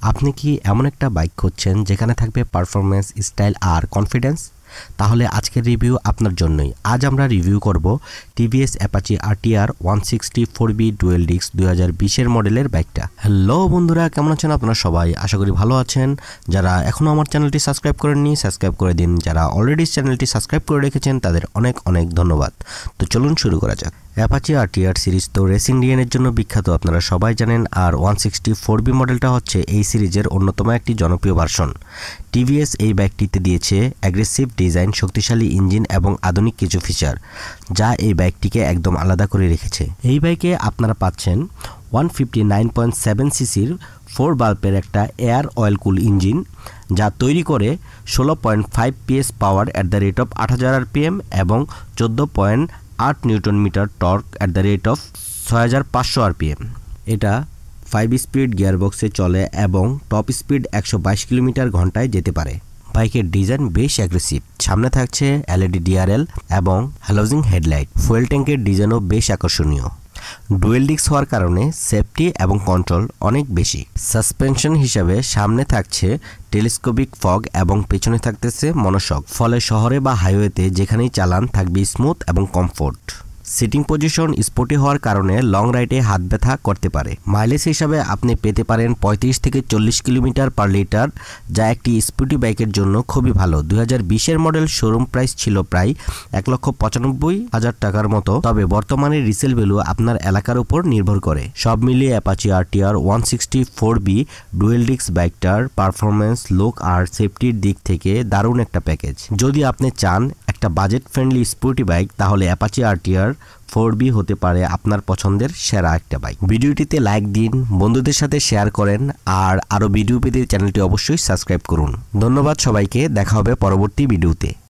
আপনি কি এমন একটা বাইক খুঁজছেন যেখানে থাকবে পারফরম্যান্স, স্টাইল আর কনফিডেন্স? তাহলে আজকের রিভিউ আপনার জন্যই। আজ আমরা রিভিউ করব TVS Apache RTR 160 dual disk 2020 মডেলের বাইকটা। হ্যালো বন্ধুরা, কেমন আছেন আপনারা সবাই? আশা করি ভালো আছেন। যারা এখনও আমার চ্যানেলটি সাবস্ক্রাইব করেননি, সাবস্ক্রাইব করে দিন। যারা অলরেডি চ্যানেলটি সাবস্ক্রাইব করে রেখেছেন তাদের অনেক অনেক ধন্যবাদ। তো চলুন শুরু করা যাক। অ্যাপাচি RTR সিরিজ তো রেসিং ডিএনের জন্য বিখ্যাত, আপনারা সবাই জানেন। আর 160 মডেলটা হচ্ছে এই সিরিজের অন্যতম একটি জনপ্রিয় ভার্সন। টিভিএস এই বাইকটিতে দিয়েছে অ্যাগ্রেসিভ ডিজাইন, শক্তিশালী ইঞ্জিন এবং আধুনিক কিছু ফিচার, যা এই বাইকটিকে একদম আলাদা করে রেখেছে। এই বাইকে আপনারা পাচ্ছেন 159.7 সিসির 4 বাল্বের একটা এয়ার অয়েল কুল ইঞ্জিন, যা তৈরি করে 16.5 PS power at the rate of 8000 RPM এবং 14.8 newton metre torque at the rate of 6500 RPM। এটা 5 স্পিড গিয়ারবক্সে চলে এবং টপ স্পিড 122 কিলোমিটার ঘন্টায় যেতে পারে। বাইকের ডিজাইন বেশ অ্যাগ্রেসিভ। সামনে থাকছে LED DRL এবং হ্যালোজিং হেডলাইট। ফুয়েল ট্যাঙ্কের ডিজাইনও বেশ আকর্ষণীয়। ডুয়েল ডিস্ক হওয়ার কারণে সেফটি এবং কন্ট্রোল অনেক বেশি। সাসপেনশন হিসাবে সামনে থাকছে টেলিস্কোপিক ফগ এবং পেছনে থাকতেছে মনোশক, ফলে শহরে বা হাইওয়েতে যেখানেই চালান থাকবে স্মুথ এবং কমফোর্ট। সিটিং পজিশন স্পোর্টি হওয়ার কারণে লং রাইডে হাত ব্যথা করতে পারে। মাইলেজ হিসাবে আপনি পেতে পারেন 35 থেকে 40 কিলোমিটার পার লিটার, যা একটি স্পোর্টি বাইকের জন্য খুবই ভালো। 2020 মডেল শোরুম প্রাইস ছিল প্রায় 1,95,000 টাকার মতো, তবে বর্তমানে রিসেল ভ্যালু আপনার এলাকার উপর নির্ভর করে। সব মিলিয়ে অ্যাপাচি RTR 160 ডুয়েল ডিস্ক বাইকটার পারফরমেন্স, লুক আর সেফটির দিক থেকে দারুণ একটা প্যাকেজ। যদি আপনি চান একটা বাজেট ফ্রেন্ডলি স্পোর্টি বাইক, তাহলে অ্যাপাচি RTR 4B হতে পারে আপনার পছন্দের সেরা একটা বাইক। ভিডিওটিতে লাইক দিন, বন্ধুদের সাথে শেয়ার করেন, আর আরও ভিডিও পেতে চ্যানেলটি অবশ্যই সাবস্ক্রাইব করুন। ধন্যবাদ সবাইকে, দেখা হবে পরবর্তী ভিডিওতে।